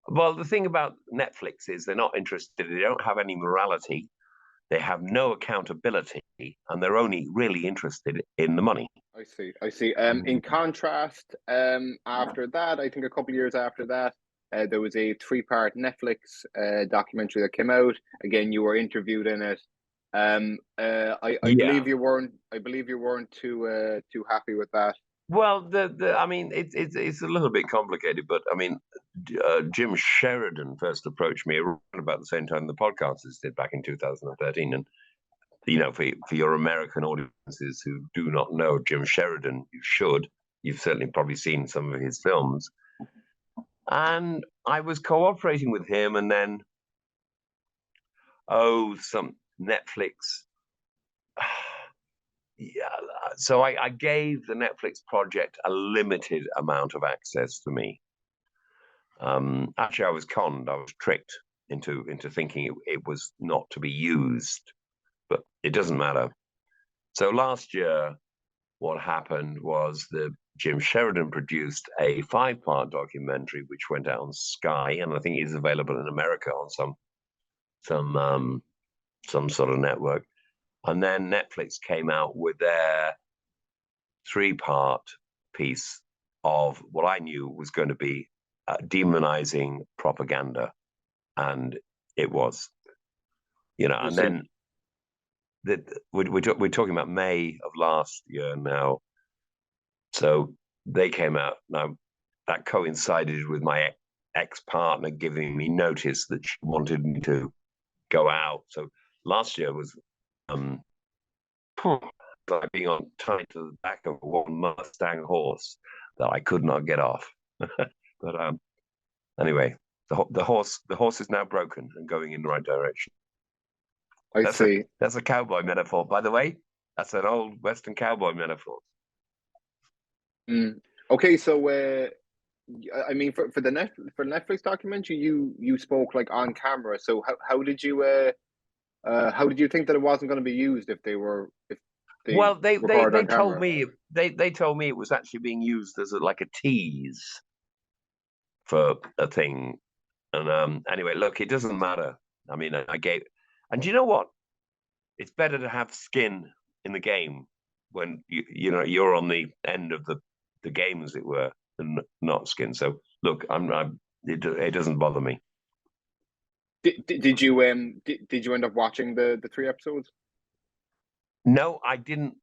Well, the thing about Netflix is they're not interested. They don't have any morality. They have no accountability, and they're only really interested in the money. I see. I see. In contrast, after that, I think a couple of years after that, there was a three-part Netflix documentary that came out. Again, you were interviewed in it. I Yeah. believe you weren't. I believe you weren't too happy with that. Well, I mean, it's a little bit complicated, but I mean, Jim Sheridan first approached me around about the same time the podcasters did back in 2013, and for your American audiences who do not know Jim Sheridan, you should. You've certainly probably seen some of his films, and I was cooperating with him, and then some Netflix. Yeah, so I gave the Netflix project a limited amount of access to me. Actually, I was conned. I was tricked into thinking it was not to be used, but it doesn't matter. So last year, what happened was that Jim Sheridan produced a 5-part documentary which went out on Sky, and I think is available in America on some sort of network. And then Netflix came out with their 3-part piece of what I knew was going to be demonizing propaganda, and it was, and then we're talking about May of last year now. So they came out. Now that coincided with my ex-partner giving me notice that she wanted me to go out. So last year was like being tied to the back of one Mustang horse that I could not get off. But anyway, the horse is now broken and going in the right direction. I see. That's a cowboy metaphor, by the way. That's an old Western cowboy metaphor. Okay, so I mean, for Netflix documentary, you spoke like on camera. So how did you think that it wasn't going to be used if they Well, they recorded on told camera? me they told me it was actually being used as like a tease for a thing. And anyway, look, it doesn't matter. I mean, and do you know what? It's better to have skin in the game when you're on the end of the game, as it were, than not skin. So look, it doesn't bother me. Did you end up watching the 3 episodes? No, I didn't.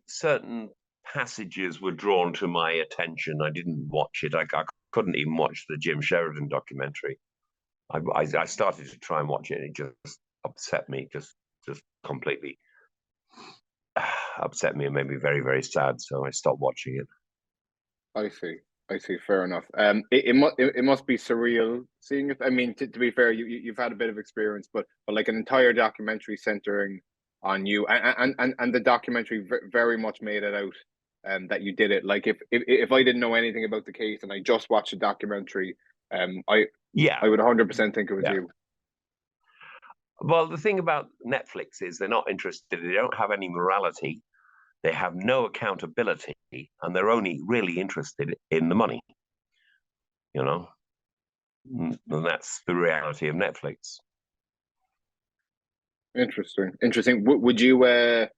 Certain passages were drawn to my attention. I didn't watch it. I couldn't even watch the Jim Sheridan documentary. I started to try and watch it, and it just upset me, just completely upset me and made me very, very sad. So I stopped watching it. I see. I see. Fair enough. It must be surreal seeing it. I mean, to be fair, you've had a bit of experience, but like an entire documentary centering on you, and the documentary very much made it out that you did it. Like if I didn't know anything about the case and I just watched the documentary, I would 100% think it was you. Well, the thing about Netflix is they're not interested. They don't have any morality. They have no accountability, and they're only really interested in the money. And that's the reality of Netflix. Interesting. Would you have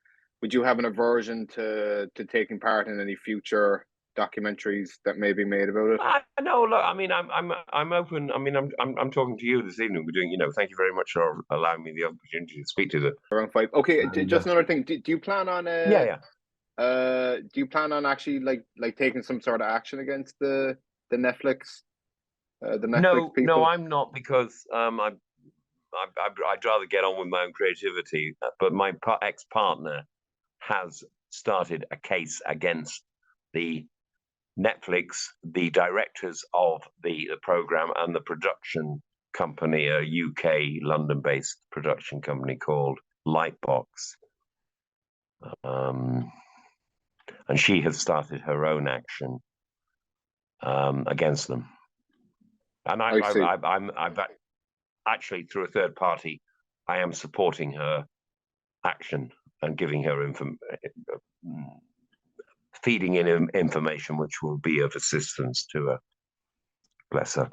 an aversion to taking part in any future documentaries that may be made about it? No, look, I mean, I'm open. I mean, I'm talking to you this evening. We're doing, thank you very much for allowing me the opportunity to speak to the Around 5. Okay, just another thing. Do you plan on yeah. do you plan on actually like taking some sort of action against the Netflix people? No, I'm not, because I'd rather get on with my own creativity. But my ex-partner has started a case against the Netflix, the directors of the program, and the production company, a UK London-based production company called Lightbox. And she has started her own action against them. And I'm actually, through a third party, I am supporting her action and giving her feeding in information which will be of assistance to her. Bless her.